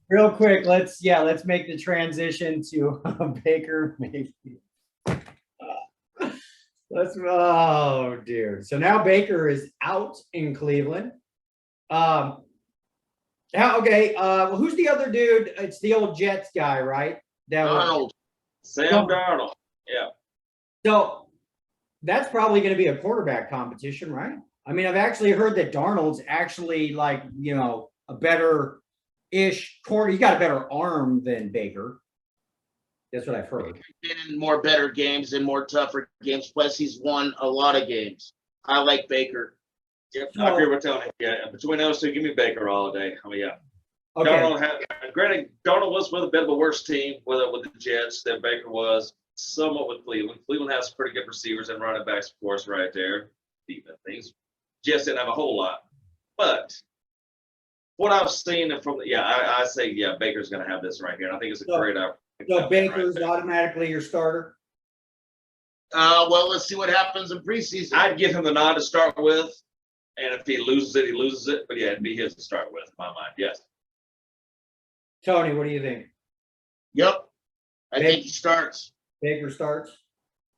real quick, let's make the transition to Baker Mayfield. Oh dear. So now Baker is out in Cleveland. Okay. Well, who's the other dude? It's the old Jets guy, right? Darnold. Sam Darnold. Yeah. So that's probably going to be a quarterback competition, right? I mean, I've actually heard that Darnold's actually like, a better-ish quarter. He's got a better arm than Baker. That's what I've heard. Been in more better games and more tougher games. Plus, he's won a lot of games. I like Baker. Yep, I agree with Tony. Yeah, between those two, give me Baker all day. Oh yeah. Okay. Granted, Darnold was with a bit of a worse team with the Jets than Baker was. Somewhat with Cleveland. Cleveland has pretty good receivers and running backs, of course, right there. Defense things. Jets didn't have a whole lot, but what I've seen from I say Baker's going to have this right here. And I think it's a great opportunity. So Baker's automatically your starter. Well, let's see what happens in preseason. I'd give him the nod to start with, and if he loses it, he loses it. But yeah, it'd be his to start with, in my mind. Yes. Tony, what do you think? Yep, I think he starts. Baker starts.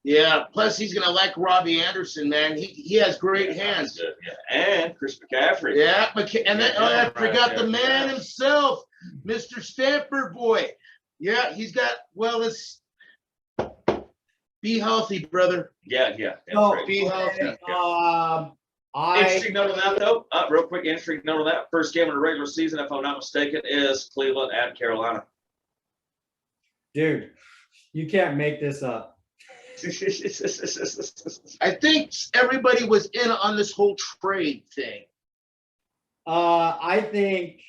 Yeah. Plus, he's gonna like Robbie Anderson, man. He has great hands. Yeah. And Chris McCaffrey. Yeah, and then I forgot the man himself, Mr. Stanford boy. Yeah, he's got. Well, let's be healthy, brother. Yeah. Be healthy. Interesting note on that, though. Real quick, interesting note on that. First game of the regular season, if I'm not mistaken, is Cleveland at Carolina. Dude, you can't make this up. I think everybody was in on this whole trade thing. I think.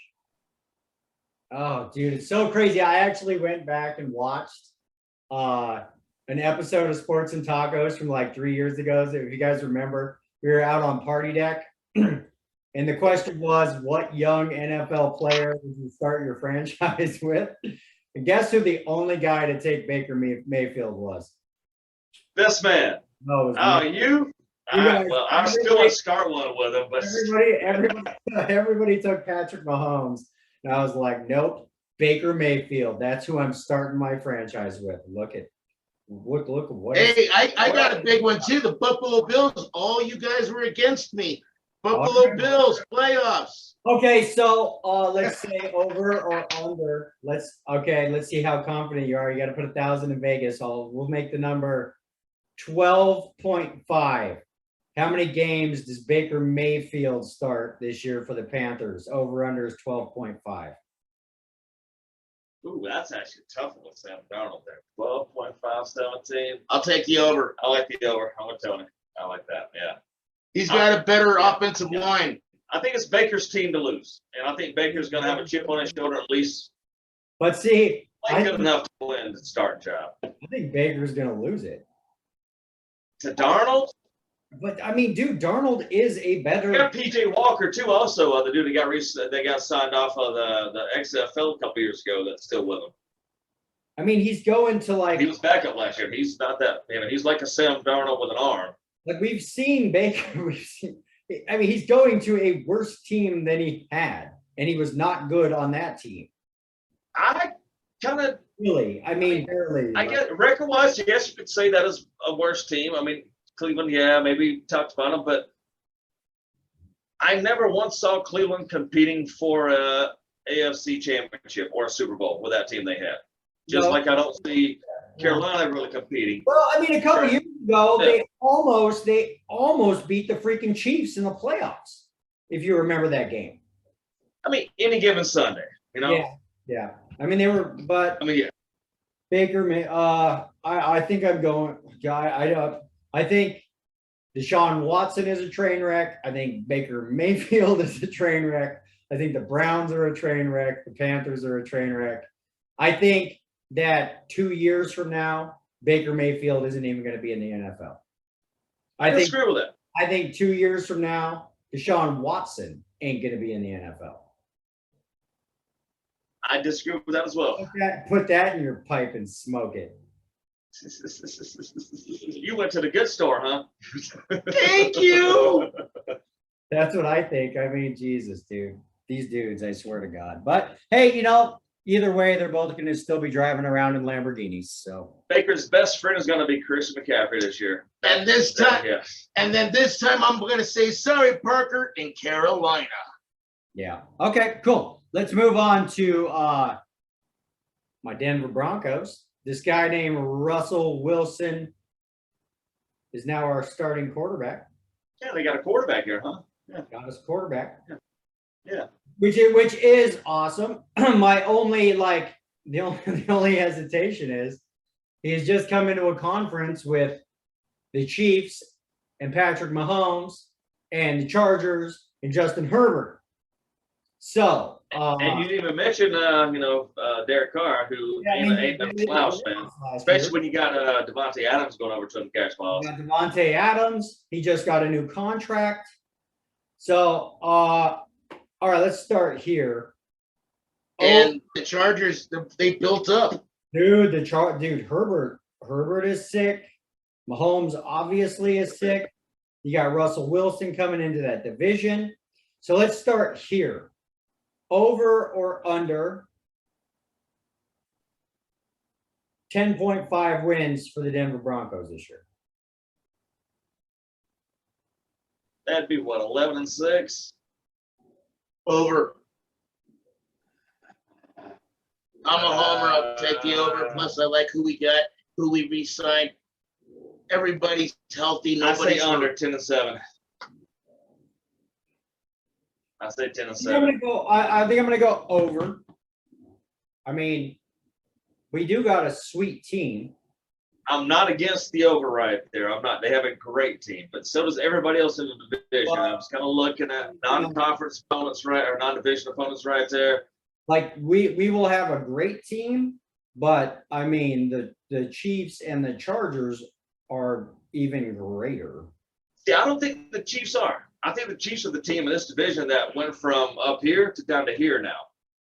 Oh, dude, it's so crazy. I actually went back and watched an episode of Sports and Tacos from like 3 years ago. If you guys remember, we were out on Party Deck, and the question was, what young NFL player would you start your franchise with? And guess who the only guy to take Baker Mayfield was? This man. No, it Oh, was me. you? Well, I'm still in start one with him, but everybody took Patrick Mahomes. And I was like, nope, Baker Mayfield. That's who I'm starting my franchise with. Look at what. Hey, I got a big one too. The Buffalo Bills. All you guys were against me. Buffalo Bills playoffs. Okay, so let's say over or under. Let's see how confident you are. You got to put 1,000 in Vegas. We'll make the number 12.5. How many games does Baker Mayfield start this year for the Panthers? Over under is 12.5. Ooh, that's actually a tough one with Sam Darnold there. 12.5, 17. I'll take the over. I like the over. I'm with Tony. I like that. Yeah. He's got a better offensive line. I think it's Baker's team to lose, and I think Baker's going to have a chip on his shoulder at least. But see, good enough to win the starting job. I think Baker's going to lose it to Darnold. But I mean, dude, Darnold is a better. You got PJ Walker too, also the dude that got signed off of the XFL a couple years ago. That's still with him. I mean, he's going to like. He was backup last year. He's not that. He's like a Sam Darnold with an arm. Like we've seen Baker. He's going to a worse team than he had, and he was not good on that team. I kind of really. Barely. I get record-wise, yes, you could say that is a worse team. Cleveland, maybe talked about them, but I never once saw Cleveland competing for a AFC championship or a Super Bowl with that team they had. Just like I don't see Carolina really competing. Well, a couple years ago, they almost beat the freaking Chiefs in the playoffs, if you remember that game. Any given Sunday, Yeah. They were, but Baker, I think I'm going. I think Deshaun Watson is a train wreck. I think Baker Mayfield is a train wreck. I think the Browns are a train wreck. The Panthers are a train wreck. I think that 2 years from now, Baker Mayfield isn't even going to be in the NFL. I disagree with that. I think 2 years from now, Deshaun Watson ain't going to be in the NFL. I disagree with that as well. Put that in your pipe and smoke it. You went to the good store, huh? Thank you. That's what I think. Jesus, dude. These dudes, I swear to God. But hey, either way, they're both going to still be driving around in Lamborghinis. So Baker's best friend is going to be Christian McCaffrey this year. And this time, Yeah. and then this time I'm going to say, sorry, Parker, in Carolina. yeah. Okay, cool. Let's move on to my Denver Broncos. This guy named Russell Wilson is now our starting quarterback. Yeah, they got a quarterback here, huh? Got us quarterback. Yeah. Which is awesome. My only the only hesitation is he's just come into a conference with the Chiefs and Patrick Mahomes and the Chargers and Justin Herbert. So And you didn't even mention Derek Carr, who ain't no slouch, man. Especially when you got Devontae Adams going over to him to catch balls. got Devontae Adams. He just got a new contract. So all right, let's start here. And the Chargers, they built up. Dude, Herbert is sick. Mahomes obviously is sick. You got Russell Wilson coming into that division. So let's start here. Over or under 10.5 wins for the Denver Broncos this year. That'd be what, 11-6? Over. I'm a homer. I'll take the over. Plus, I like who we got, who we re-signed. Everybody's healthy. I say Nobody's under hurt. 10-7. I say I think 10-7. I think I'm gonna go over. I mean, we do got a sweet team. I'm not against the over right there. I'm not. They have a great team, but so does everybody else in the division. I was kind of looking at non-conference opponents, right, or non-division opponents right there. Like we will have a great team, but I mean the Chiefs and the Chargers are even greater. See, I don't think the Chiefs are. I think the Chiefs are the team in this division that went from up here to down to here now,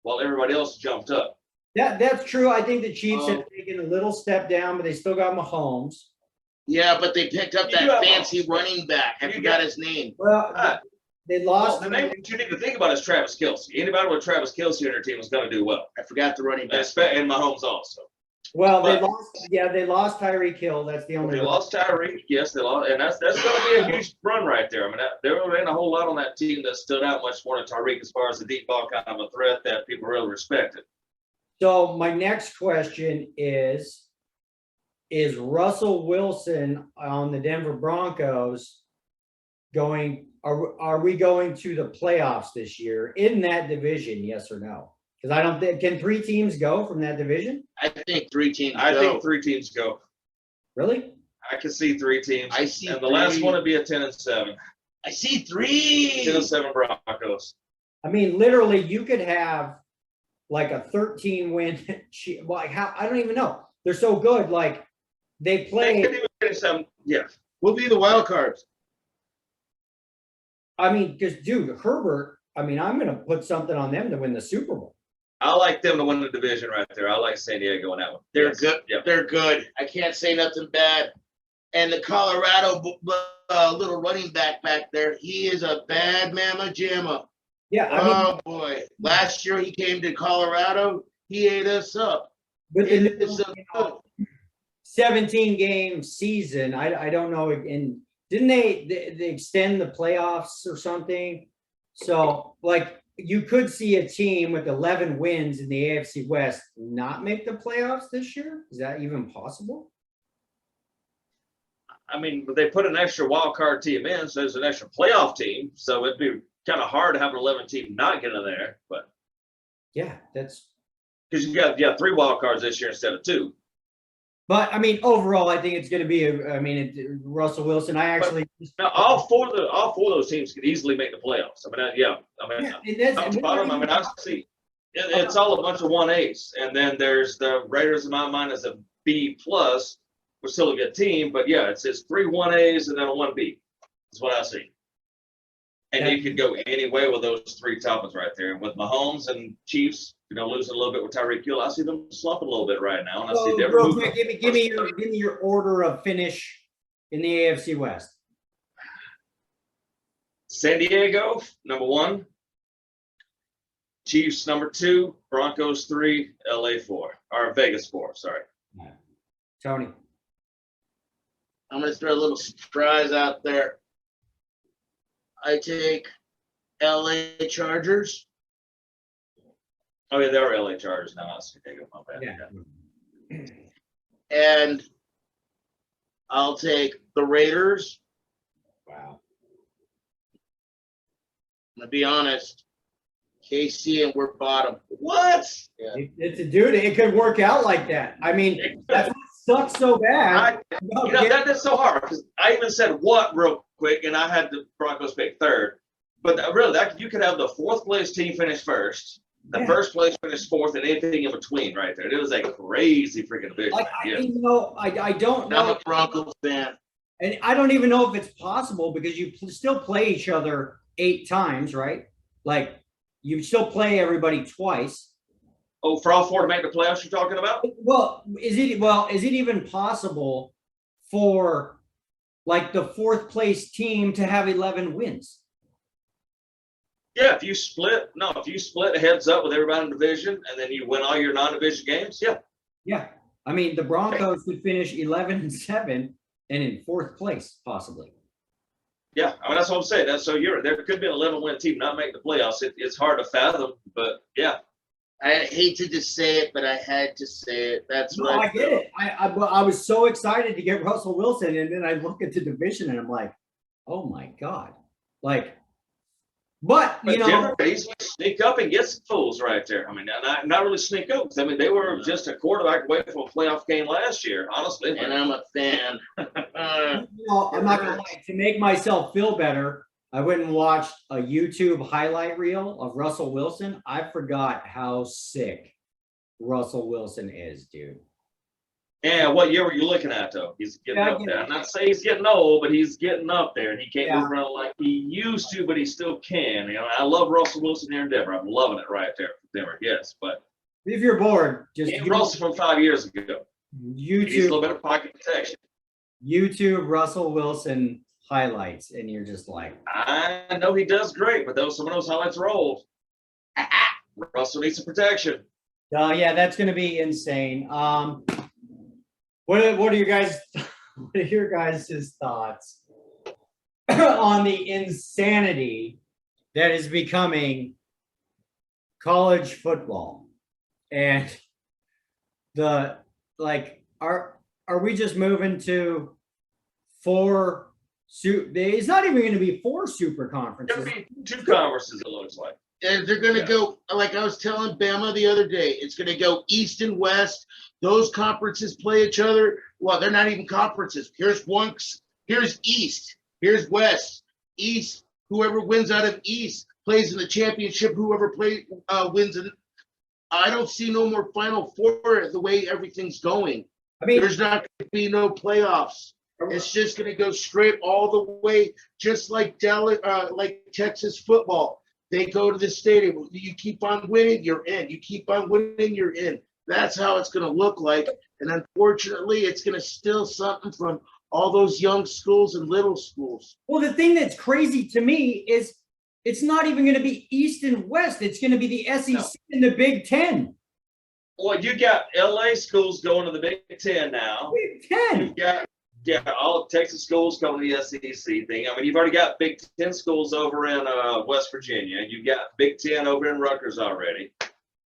while everybody else jumped up. That's true. I think the Chiefs have taken a little step down, but they still got Mahomes. Yeah, but they picked up You do that have fancy Mahomes. running back. I You forgot got- his name. Well, they Well, lost. the name that you need to think about is Travis Kelce. Anybody with Travis Kelce on their team is going to do well. I forgot the running back. And Mahomes also. Well, they but- lost. Yeah, they lost Tyreek Hill. That's the only. They lost Tyreek, yes, they lost, and that's going to be a huge run right there. I mean, there ain't a whole lot on that team that stood out much more than Tyreek as far as the deep ball kind of a threat that people really respected. So my next question is Russell Wilson on the Denver Broncos going? Are we going to the playoffs this year in that division? Yes or no? Because I don't think can 3 teams go from that division. I think 3 teams I go. think 3 teams go. Really? I can see 3 teams. I see and the last 3. one would be a 10-7. I see 3. 10-7 Broncos. I mean, literally, you could have like a 13-win. Like how? I don't even know. They're so good. Like they They play. could even finish them. Yeah. We'll be the wild cards. I mean, because dude, Herbert. I mean, I'm going to put something on them to win the Super Bowl. I like them to win the division right there. I like San Diego in that one. They're Yes. good. Yeah. They're good. I can't say nothing bad. And the Colorado little running back there, he is a bad mama jamma. Yeah, I mean, Oh boy! Last year he came to Colorado. He ate us up. with the It is so good. 17-game season, I don't know. And didn't they extend the playoffs or something? So like you could see a team with 11 wins in the AFC West not make the playoffs this year. Is that even possible? I mean, but they put an extra wild card team in, so there's an extra playoff team. So it'd be kind of hard to have an 11 team not get in there, but Yeah, that's. because you got 3 wild cards this year instead of 2. But I mean, overall, I think it's going to be. Russell Wilson. I actually. Now, all four of those teams could easily make the playoffs. I mean, Yeah, and that's- top to bottom. I mean, I see. It's all a bunch of 1As, and then there's the Raiders in my mind as a B plus. We're still a good team, but yeah, it's 3 1As and then a 1B. Is what I see. And you could go any way with those 3 top ones right there. And with Mahomes and Chiefs, losing a little bit with Tyreek Hill, I see them slumping a little bit right now, and I see So, Denver real moving. quick, give me your order of finish in the AFC West. San Diego, number 1. Chiefs number 2, Broncos 3, LA 4, or Vegas 4. Sorry. Tony. I'm going to throw a little surprise out there. I take LA Chargers. Oh yeah, they were LA Chargers now. That's okay. My bad. Yeah. And I'll take the Raiders. Wow. I'm going to be honest. KC and we're bottom. What? Yeah. It's a dude. It could work out like that. I mean, that's what sucks so bad. That's so hard because I even said what real quick, and I had the Broncos pick 3rd. But really, you could have the 4th place team finish 1st, the 1st place finish 4th, and anything in between right there. It was a crazy freaking division. I don't know. I'm a Broncos fan. And I don't even know if it's possible because you still play each other 8 times, right? Like you still play everybody twice. Oh, for all 4 to make the playoffs, you're talking about? Well, is it even possible for like the 4th place team to have 11 wins? Yeah, if you split heads up with everybody in the division and then you win all your non-division games, yeah. Yeah. I mean, the Broncos could finish 11-7 and in 4th place, possibly. Yeah, I mean, that's what I'm saying. There could be an 11-win team not make the playoffs. It's hard to fathom, but yeah. I hate to just say it, but I had to say it. That's what I get it. I was so excited to get Russell Wilson, and then I look at the division and I'm like, oh my God. Like, but you know, Denver easily sneak up and get some fools right there. I mean, not really sneak up. I mean, they were just a quarterback away from a playoff game last year, honestly. And I'm a fan. I'm not gonna lie. To make myself feel better, I went and watched a YouTube highlight reel of Russell Wilson. I forgot how sick Russell Wilson is, dude. Yeah, what year were you looking at, though? He's getting up there. I'm not saying he's getting old, but he's getting up there, and he can't move around like he used to, but he still can. You know, I love Russell Wilson here in Denver. I'm loving it right there for Denver, yes. But if you're bored, just Russell from 5 years ago. YouTube. He's a little bit of pocket protection. YouTube Russell Wilson highlights, and you're just like, I know he does great, but some of those highlights are old. Russell needs some protection. yeah, that's going to be insane. What are your guys' thoughts on the insanity that is becoming college football? And are we just moving to 4 it's not even going to be 4 super conferences. It'll be 2 conferences, it looks like. And they're going to go, like I was telling Bama the other day, it's going to go East and West. Those conferences play each other. Well, they're not even conferences. Here's East. Here's West. East, whoever wins out of East plays in the championship. Whoever wins in. I don't see no more Final Four the way everything's going. I mean, there's not going to be no playoffs. It's just going to go straight all the way, just like Texas football. They go to the stadium. You keep on winning, you're in. You keep on winning, you're in. That's how it's going to look like. And unfortunately, it's going to steal something from all those young schools and little schools. Well, the thing that's crazy to me is it's not even going to be East and West. It's going to be the SEC and the Big Ten. Well, you got LA schools going to the Big Ten now. Big Ten. You've got all of Texas schools coming to the SEC thing. I mean, you've already got Big Ten schools over in West Virginia. You've got Big Ten over in Rutgers already.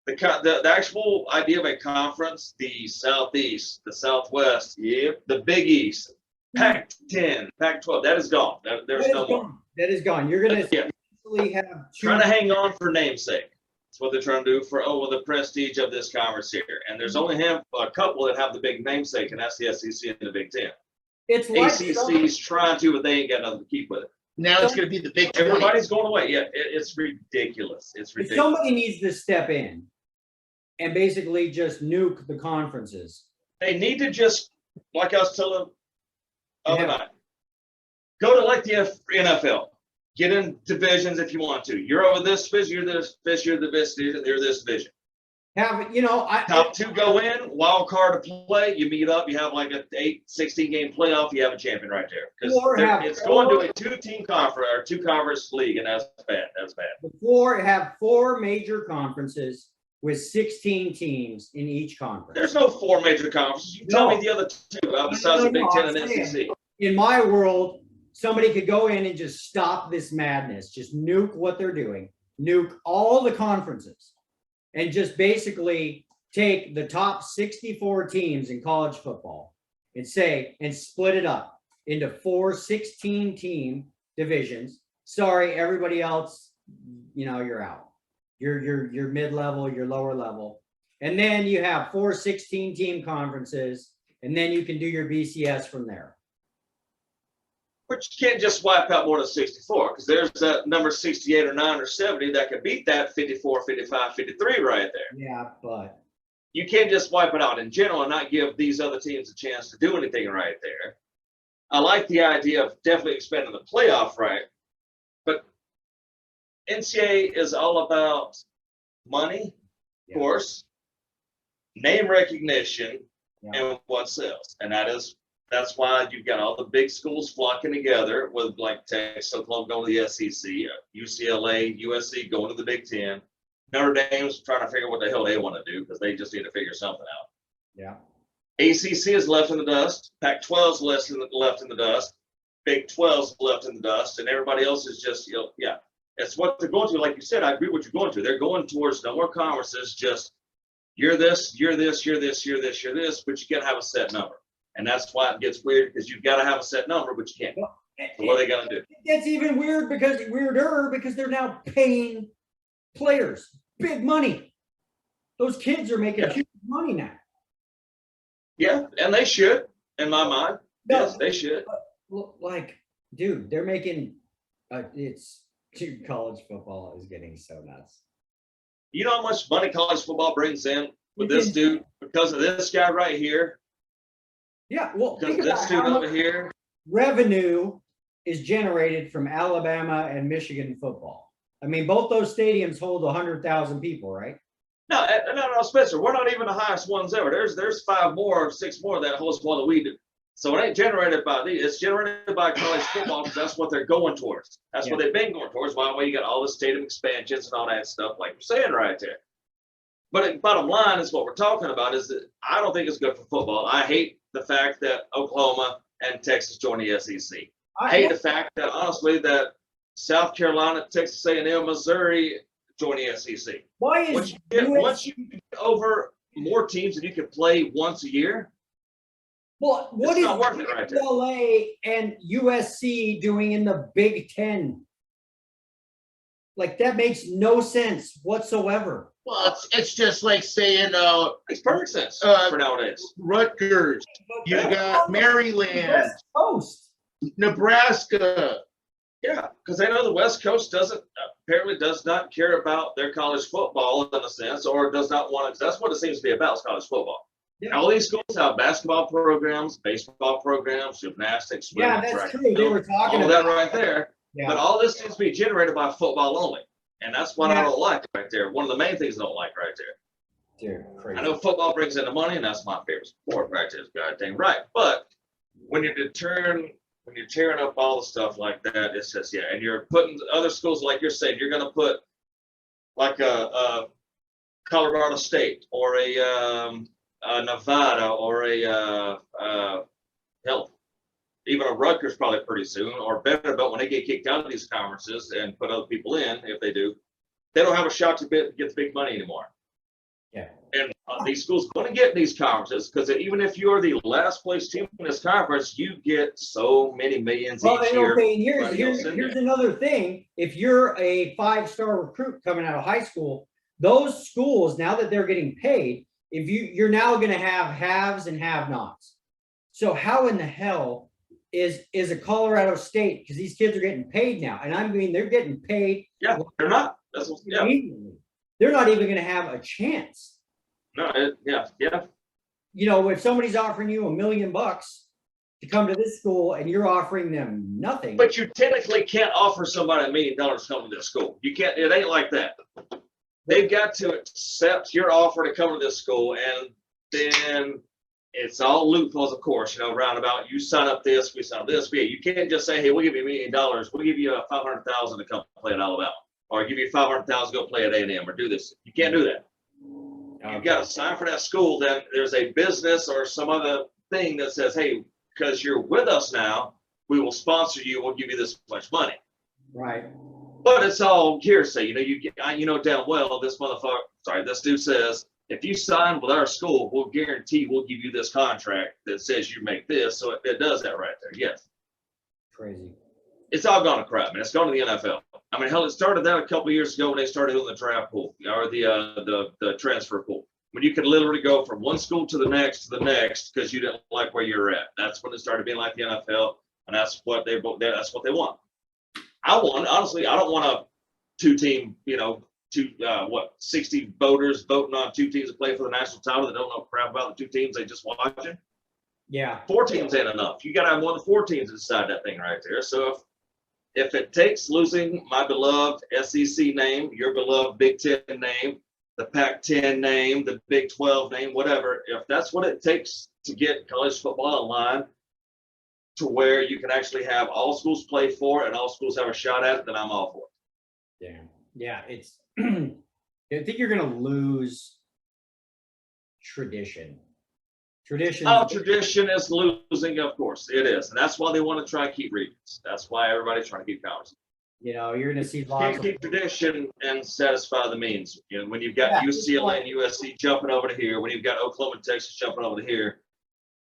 The actual idea of a conference, the Southeast, the Southwest, the Big East, Pac-10, Pac-12, that is gone. There's no more. That is gone. You're going to essentially have trying to hang on for namesake. That's what they're trying to do for the prestige of this conference here. And there's only a couple that have the big namesake, and that's the SEC and the Big Ten. It's ACC's trying to, but they ain't got nothing to keep with it. Now it's going to be the Big 20. Everybody's going away. Yeah, it's ridiculous. It's ridiculous. If somebody needs to step in and basically just nuke the conferences. They need to just, like I was telling other night, go to like the NFL. Get in divisions if you want to. You're over this division, you're this division, you're this division. have, you know, Top two go in, wild card to play. You meet up. You have like a 16 game playoff. You have a champion right there. Because it's going to a 2-team conference or 2-conference league, and that's bad. That's bad. have 4 major conferences with 16 teams in each conference. There's no 4 major conferences. You tell me the other 2 besides the Big Ten and SEC. In my world, somebody could go in and just stop this madness, just nuke what they're doing, nuke all the conferences, and just basically take the top 64 teams in college football and split it up into 4 16-team divisions. Sorry, everybody else, you know, you're out. You're mid-level, you're lower level. And then you have 4 16-team conferences, and then you can do your BCS from there. But you can't just wipe out more than 64 because there's that number 68 or 9 or 70 that could beat that 54, 55, 53 right there. Yeah, but you can't just wipe it out in general and not give these other teams a chance to do anything right there. I like the idea of definitely expanding the playoff, right? But NCAA is all about money, of course, name recognition, and what sells. And that's why you've got all the big schools flocking together with like Texas, Oklahoma going to the SEC, UCLA, USC going to the Big Ten. Notre Dame's trying to figure what the hell they want to do because they just need to figure something out. Yeah. ACC is left in the dust. Pac-12 is left in the dust. Big 12 is left in the dust, and everybody else is just, you know, yeah. It's what they're going to. Like you said, I agree with what you're going to. They're going towards no more conferences. Just you're this, you're this, you're this, you're this, you're this, but you got to have a set number. And that's why it gets weird because you've got to have a set number, but you can't. So what are they going to do? It's even weirder because they're now paying players big money. Those kids are making huge money now. Yeah, and they should, in my mind. No, yes, they should. Like, dude, they're making dude, college football is getting so nuts. You know how much money college football brings in with this dude because of this guy right here? Yeah, well, because this dude over here. Revenue is generated from Alabama and Michigan football. I mean, both those stadiums hold 100,000 people, right? No, Spencer. We're not even the highest ones ever. There's 5 more or 6 more that host more than we do. So it ain't generated by these. It's generated by college football because that's what they're going towards. That's what they've been going towards. By the way, you got all the stadium expansions and all that stuff, like you're saying right there. But bottom line is what we're talking about is that I don't think it's good for football. I hate the fact that Oklahoma and Texas joined the SEC. I hate the fact that, honestly, that South Carolina, Texas A&M, Missouri joined the SEC. Why is once you get over more teams and you can play once a year, well, what is UCLA and USC doing in the Big Ten? Like, that makes no sense whatsoever. Well, it's just like saying makes perfect sense for nowadays. Rutgers, you got Maryland, West Coast, Nebraska. Yeah, because they know the West Coast apparently does not care about their college football in a sense, or does not want it. That's what it seems to be about, is college football. Yeah. All these schools have basketball programs, baseball programs, gymnastics, swimming, yeah, that's true. They were talking about that right there. Yeah. But all this seems to be generated by football only. And that's what I don't like right there. One of the main things I don't like right there. Dude, crazy. I know football brings in the money, and that's my favorite sport right there. Goddamn right. But when you're tearing up all the stuff like that, it's just, and you're putting other schools, like you're saying, you're going to put like a Colorado State or a Nevada or hell, even a Rutgers probably pretty soon, or better, but when they get kicked out of these conferences and put other people in, if they do, they don't have a shot to get the big money anymore. Yeah. And these schools going to get in these conferences because even if you're the last place team in this conference, you get so many millions each year. Okay, here's another thing. If you're a 5-star recruit coming out of high school, those schools, now that they're getting paid, you're now going to have haves and have-nots. So how in the hell is a Colorado State, because these kids are getting paid now, and I mean they're getting paid. Yeah, they're not. They're not even going to have a chance. No, yeah. You know, if somebody's offering you $1 million to come to this school and you're offering them nothing. But you technically can't offer somebody $1 million to come to this school. You can't. It ain't like that. they've got to accept your offer to come to this school, and then it's all loopholes, of course, roundabout. You sign up this, we sign up this. But you can't just say, hey, we'll give you $1 million. We'll give you $500,000 to come play at Alabama, or give you $500,000 to go play at A&M, or do this. You can't do that. You've got to sign for that school. Then there's a business or some other thing that says, hey, because you're with us now, we will sponsor you. We'll give you this much money. Right. But it's all hearsay. You know damn well this dude says, if you sign with our school, we'll guarantee we'll give you this contract that says you make this. So it does that right there. Yes. Crazy. It's all gone to crap, man. It's gone to the NFL. I mean, hell, it started that a couple of years ago when they started doing the draft pool or the transfer pool. When you could literally go from one school to the next because you didn't like where you're at. That's when it started being like the NFL, and that's what they want. Honestly, I don't want a two-team, 60 voters voting on two teams to play for the national title that don't know crap about the two teams they just watching. Yeah. 4 teams ain't enough. You got to have more than 4 teams to decide that thing right there. So if it takes losing my beloved SEC name, your beloved Big Ten name, the Pac-10 name, the Big 12 name, whatever, if that's what it takes to get college football in line to where you can actually have all schools play for and all schools have a shot at it, then I'm all for it. Yeah. Yeah. It's, I think you're going to lose tradition. Tradition is losing, of course. It is. And that's why they want to try to keep regions. That's why everybody's trying to keep powers. You're going to see You lots can't keep tradition and satisfy the means. When you've got UCLA and USC jumping over to here, when you've got Oklahoma and Texas jumping over to here,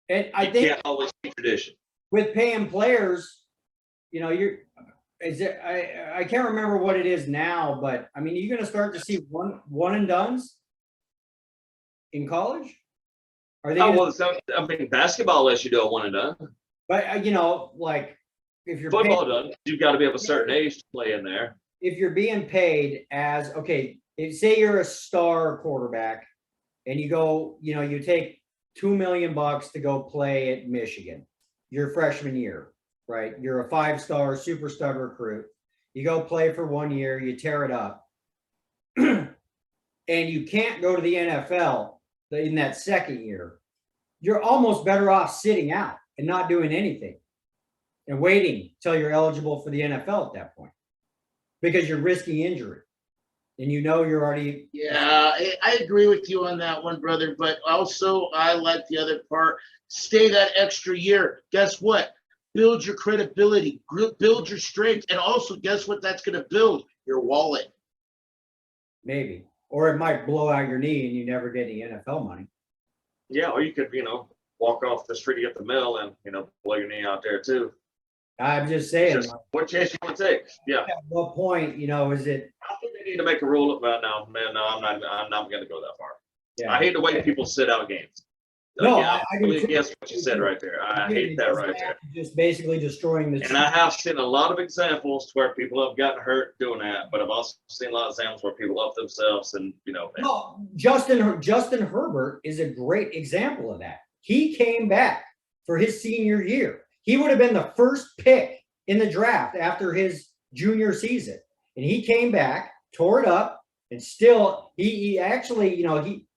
and I you think can't always keep tradition. with paying players, I can't remember what it is now, but I mean, you're going to start to see one and dones in college. Are they? Basketball lets you do a one and done. But like if you're Football done, you've got to be of a certain age to play in there. If you're being paid as say you're a star quarterback, and you go, you take $2 million to go play at Michigan, your freshman year, right? You're a 5-star superstar recruit. You go play for 1 year, you tear it up, and you can't go to the NFL in that second year. You're almost better off sitting out and not doing anything and waiting till you're eligible for the NFL at that point, because you're risking injury and you're already. Yeah, I agree with you on that one, brother. But also I like the other part. Stay that extra year. Guess what? Build your credibility, build your strength. And also guess what that's going to build? Your wallet. Maybe. Or it might blow out your knee and you never get any NFL money. Yeah, or you could, walk off the street to get the mail and, blow your knee out there too. I'm just saying. What chance you want to take? Yeah. At what point, is it? I think they need to make a rule about now. Man, no, I'm not going to go that far. Yeah. I hate the way people sit out games. No, I believe yes, what you said right there. I hate that right there. Just basically destroying the. And I have seen a lot of examples to where people have gotten hurt doing that, but I've also seen a lot of examples where people up themselves and Well, Justin Herbert is a great example of that. He came back for his senior year. He would have been the first pick in the draft after his junior season, and he came back, tore it up. And still, he actually,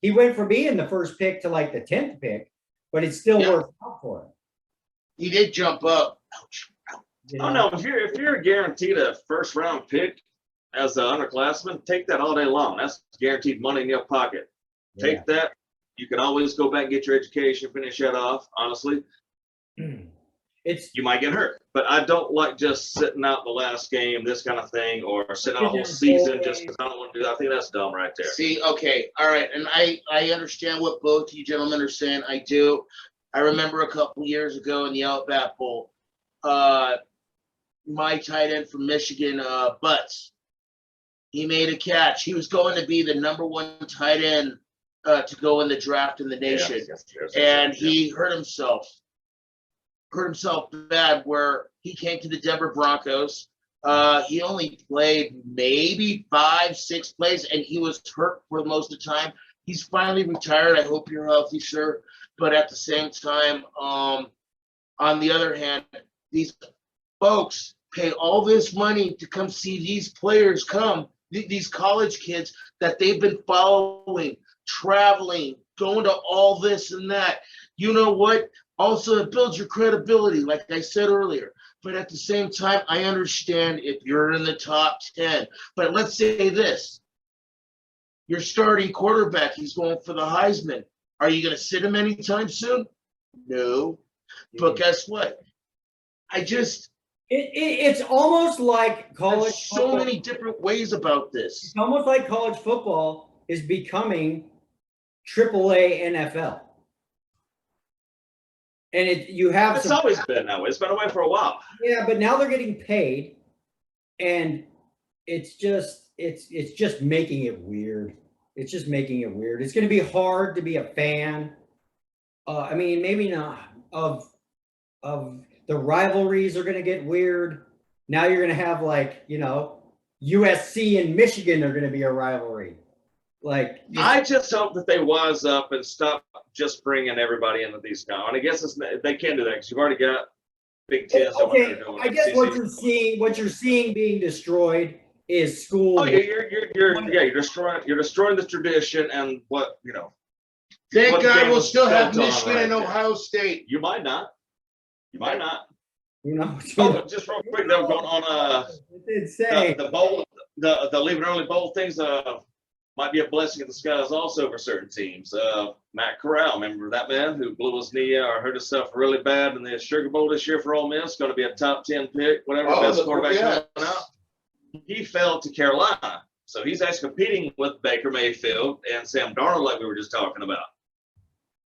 he went from being the first pick to like the 10th pick, but it still worked out for him. He did jump up. Ouch. Oh no! If you're guaranteed a first round pick as an underclassman, take that all day long. That's guaranteed money in your pocket. Take that. You can always go back and get your education, finish that off. Honestly, you might get hurt, but I don't like just sitting out the last game, this kind of thing, or sitting out a whole season just because I don't want to do that. I think that's dumb right there. See, okay, all right, and I understand what both you gentlemen are saying. I do. I remember a couple years ago in the Outback Bowl, my tight end from Michigan, Butts, he made a catch. He was going to be the number 1 tight end to go in the draft in the nation, and he hurt himself bad where he came to the Denver Broncos. He only played maybe 5-6 plays, and he was hurt for most of the time. He's finally retired. I hope you're healthy, sir. But at the same time, on the other hand, these folks pay all this money to come see these players come these college kids that they've been following, traveling, going to all this and that. You know what? Also, it builds your credibility, like I said earlier. But at the same time, I understand if you're in the top 10. But let's say this. Your starting quarterback, he's going for the Heisman. Are you going to sit him anytime soon? No. But guess what? It's almost like college There's so football. many different ways about this. It's almost like college football is becoming AAA NFL. And It's always been that way. It's been away for a while. Yeah, but now they're getting paid, and it's just making it weird. It's just making it weird. It's going to be hard to be a fan. I mean, maybe not of the rivalries are going to get weird. Now you're going to have USC and Michigan are going to be a rivalry. I just hope that they wise up and stop just bringing everybody into these now. And I guess they can't do that because you've already got Big Ten. Okay, I guess what you're seeing being destroyed is school. Oh, you're destroying the tradition and what. Thank God we'll still have Michigan and Ohio State. You might not. Just real quick, they were going on the bowl, the leave it early bowl things. Might be a blessing in disguise also for certain teams. Matt Corral, remember that man who blew his knee or hurt himself really bad in the Sugar Bowl this year for Ole Miss? Going to be a top 10 pick, whatever, best quarterback coming out. He fell to Carolina. So he's actually competing with Baker Mayfield and Sam Darnold like we were just talking about.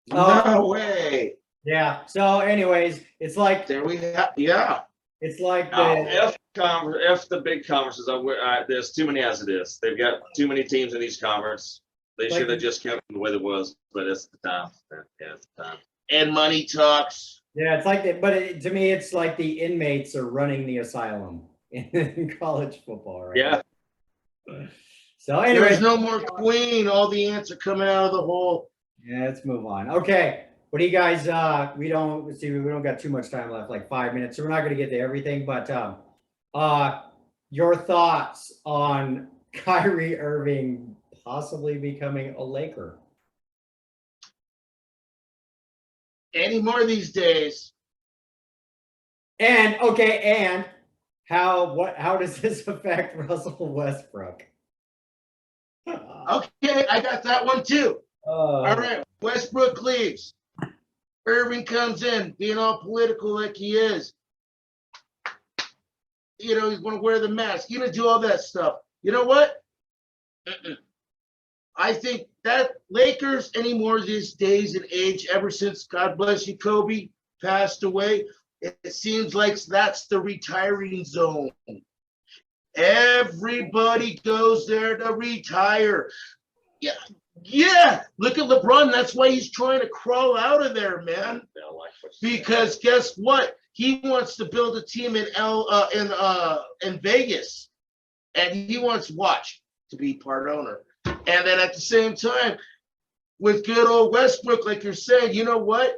No way. Yeah. So anyways, it's like there we have, yeah. It's like F the big conferences. There's too many as it is. They've got too many teams in each conference. They should have just kept it the way it was, but it's the time. Yeah, it's the time. And money talks. Yeah, it's like that. But to me, it's like the inmates are running the asylum in college football, right? Yeah. So anyway, there's no more queen. All the ants are coming out of the hole. Yeah, let's move on. Okay. What do you guys, we don't got too much time left, like 5 minutes, so we're not going to get to everything, but your thoughts on Kyrie Irving possibly becoming a Laker? Any more these days. And how does this affect Russell Westbrook? Okay, I got that one too. All right, Westbrook leaves. Irving comes in, being all political like he is. He's going to wear the mask. He's going to do all that stuff. You know what? I think that Lakers anymore these days and age, ever since, God bless you, Kobe, passed away, it seems like that's the retiring zone. Everybody goes there to retire. Yeah, look at LeBron. That's why he's trying to crawl out of there, man. Because guess what? He wants to build a team in Vegas, and he wants Watch to be part owner. And then at the same time, with good old Westbrook, like you're saying, you know what?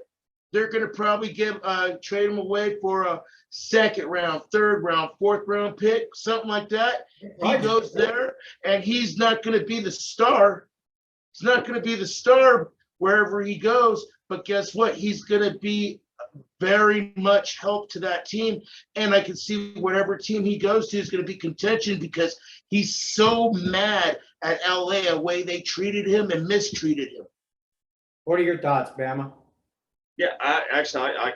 They're going to probably trade him away for a second round, third round, fourth round pick, something like that. He goes there, and he's not going to be the star. He's not going to be the star wherever he goes, but guess what? He's going to be very much help to that team, and I can see whatever team he goes to is going to be contention because he's so mad at LA the way they treated him and mistreated him. What are your thoughts, Bama? Yeah, I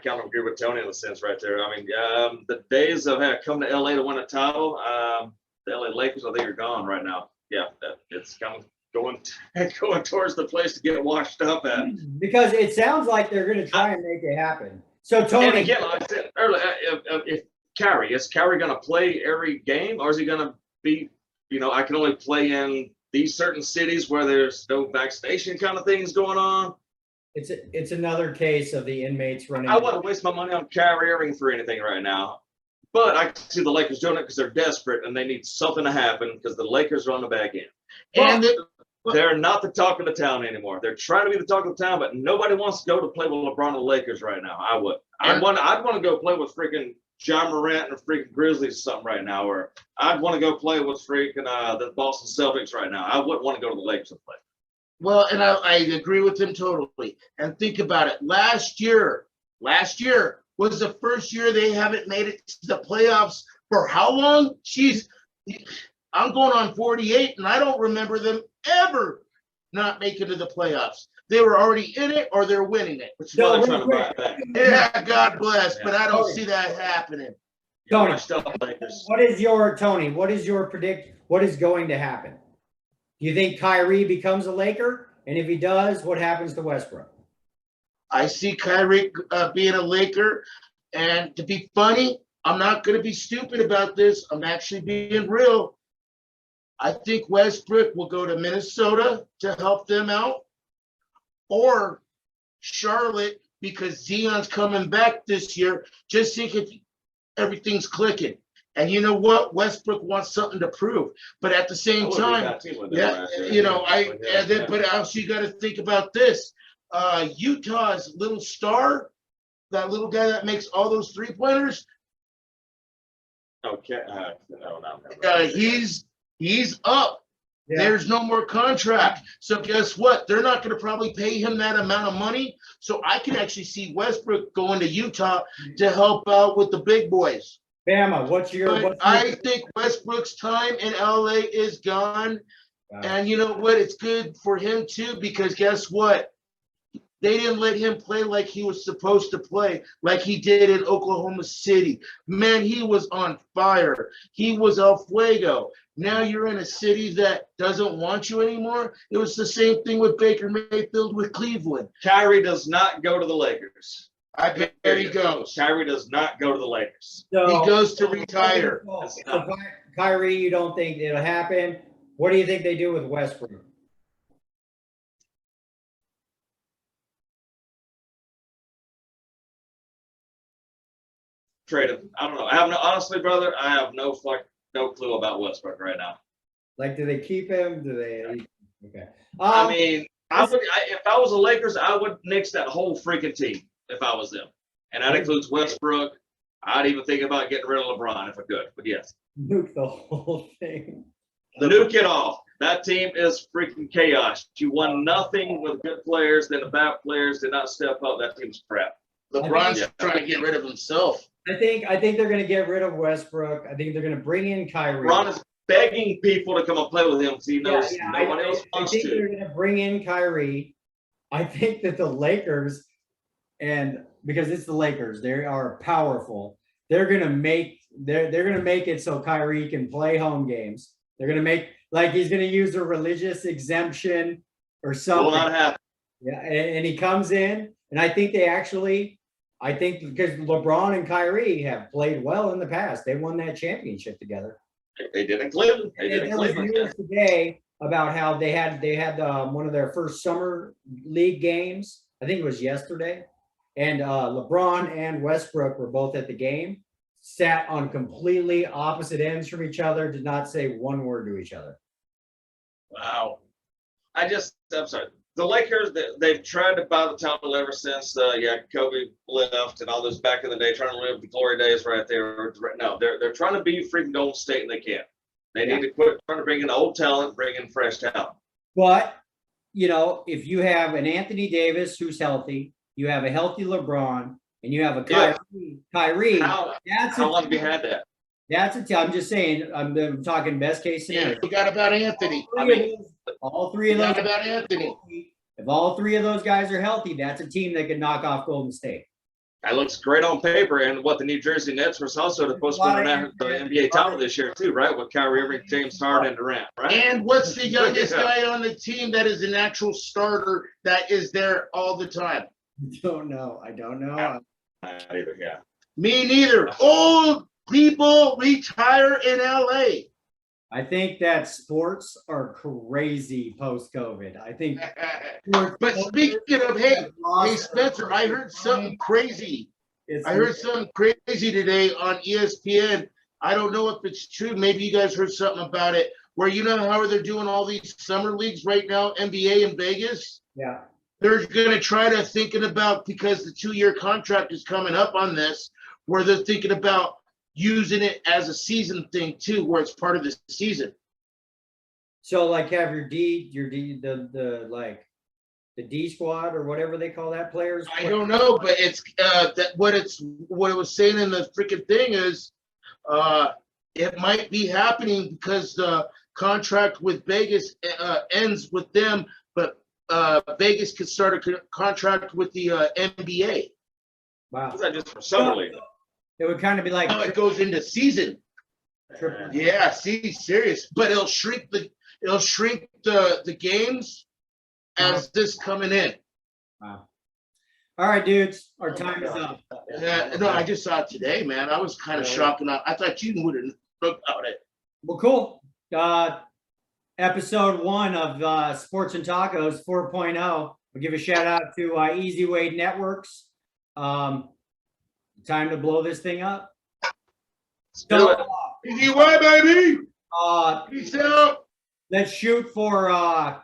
kind of agree with Tony in a sense right there. I mean, the days of coming to LA to win a title, the LA Lakers, I think, are gone right now. Yeah, it's kind of going towards the place to get washed up at. Because it sounds like they're going to try and make it happen. So Tony, and again, like I said earlier, if is Kyrie going to play every game, or is he going to be, I can only play in these certain cities where there's no vaccination kind of things going on? It's another case of the inmates running. I wouldn't waste my money on Kyrie Irving for anything right now. But I can see the Lakers doing it because they're desperate and they need something to happen because the Lakers are on the back end. And they're not the talk of the town anymore. They're trying to be the talk of the town, but nobody wants to go to play with LeBron and the Lakers right now. I would. I'd want to go play with freaking John Morant and the freaking Grizzlies or something right now, or I'd want to go play with freaking the Boston Celtics right now. I wouldn't want to go to the Lakers and play. Well, and I agree with him totally. And think about it. Last year was the first year they haven't made it to the playoffs for how long? Jeez, I'm going on 48, and I don't remember them ever not making it to the playoffs. They were already in it or they're winning it. Which is why I'm trying to buy it back. Yeah, God bless, but I don't see that happening. Tony, Lakers. what is your predict? What is going to happen? Do you think Kyrie becomes a Laker? And if he does, what happens to Westbrook? I see Kyrie being a Laker. And to be funny, I'm not going to be stupid about this. I'm actually being real. I think Westbrook will go to Minnesota to help them out, or Charlotte, because Zion's coming back this year. Just think if everything's clicking. And you know what? Westbrook wants something to prove. But at the same time, but also you got to think about this. Utah's little star, that little guy that makes all those 3-pointers. Okay. He's up. Yeah. There's no more contract. So guess what? They're not going to probably pay him that amount of money. So I can actually see Westbrook going to Utah to help out with the big boys. Bama, I think Westbrook's time in LA is gone. And you know what? It's good for him too, because guess what? They didn't let him play like he was supposed to play, like he did in Oklahoma City. Man, he was on fire. He was el fuego. Now you're in a city that doesn't want you anymore. It was the same thing with Baker Mayfield with Cleveland. Kyrie does not go to the Lakers. I bet he goes. Kyrie does not go to the Lakers. So, he goes to retire. So Kyrie, you don't think it'll happen? What do you think they do with Westbrook? Trade him. I don't know. Honestly, brother, I have no clue about Westbrook right now. Like, do they keep him? Do they? Okay. I mean, if I was the Lakers, I would nix that whole freaking team if I was them, and that includes Westbrook. I'd even think about getting rid of LeBron if I could. But yes, nuke the whole thing. Nuke it all. That team is freaking chaos. You won nothing with good players. Then the bad players did not step up. That team's crap. LeBron's trying to get rid of himself. I think they're going to get rid of Westbrook. I think they're going to bring in Kyrie. LeBron is begging people to come and play with him because he knows no one else wants to. I think they're going to bring in Kyrie. I think that the Lakers, and because it's the Lakers, they are powerful. They're going to make it so Kyrie can play home games. They're going to make he's going to use a religious exemption or something. Will not happen. Yeah, and he comes in, and I think because LeBron and Kyrie have played well in the past. They won that championship together. They did in Cleveland. There was news today about how they had one of their first summer league games. I think it was yesterday. And LeBron and Westbrook were both at the game, sat on completely opposite ends from each other, did not say one word to each other. Wow. I'm sorry. The Lakers, they've tried to buy the title ever since, Kobe left and all those back in the day, trying to live the glory days right there. No, they're trying to be freaking Golden State, and they can't. They need to quit trying to bring in old talent, bring in fresh talent. But, if you have an Anthony Davis who's healthy, you have a healthy LeBron, and you have a Kyrie. How long have you had that? I'm just saying, I'm talking best case scenario. You forgot about Anthony. All three of those. About Anthony. If all three of those guys are healthy, that's a team that can knock off Golden State. That looks great on paper. And the New Jersey Nets were also supposed to win the NBA title this year too, right? With Kyrie Irving, James Harden, and Durant, right? And what's the youngest guy on the team that is an actual starter that is there all the time? I don't know. Not either, yeah. Me neither. Old people retire in LA. I think that sports are crazy post-COVID. I think. But speaking of, hey, Spencer, I heard something crazy. I heard something crazy today on ESPN. I don't know if it's true. Maybe you guys heard something about it. Where how they're doing all these summer leagues right now, NBA in Vegas. Yeah. They're going to try to thinking about, because the 2-year contract is coming up on this, where they're thinking about using it as a season thing too, where it's part of the season. So like have your D, the D squad or whatever they call that players. I don't know, but it's what it was saying in the freaking thing is it might be happening because the contract with Vegas ends with them, but Vegas could start a contract with the NBA. Wow. Is that just for summer league? It would kind of be like Now it goes into season. triple. Yeah, see, serious, but it'll shrink the games as this coming in. Wow. All right, dudes, our time is up. Yeah, no, I just saw it today, man. I was kind of shocked, and I thought you would have known about it. Well, cool. Episode 1 of Sports and Tacos 4.0. I'll give a shout out to Easy Wade Networks. Time to blow this thing up. Do it. Easy way, baby. Uh, Peace out. let's shoot for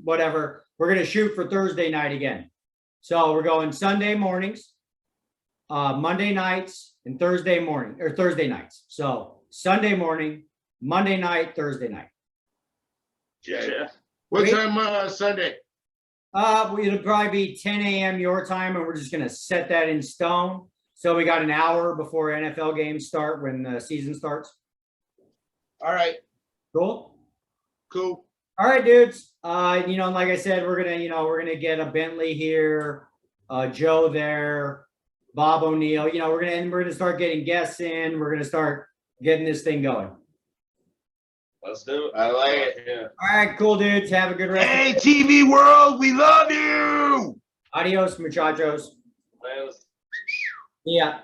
whatever. We're gonna shoot for Thursday night again. So we're going Sunday mornings, Monday nights, and Thursday nights. So Sunday morning, Monday night, Thursday night. Yeah. What Wait. time Sunday? It'll probably be 10 a.m. your time, and we're just gonna set that in stone. So we got an hour before NFL games start when the season starts. All right. Cool. Cool. All right, dudes. Like I said, we're gonna get a Bentley here, Joe there, Bob O'Neill. We're gonna start getting guests in. We're gonna start getting this thing going. Let's do it. I like it. Yeah. All right, cool, dudes. Have a good rest. Hey, TV world, we love you. Adios, muchachos. Man, Yeah.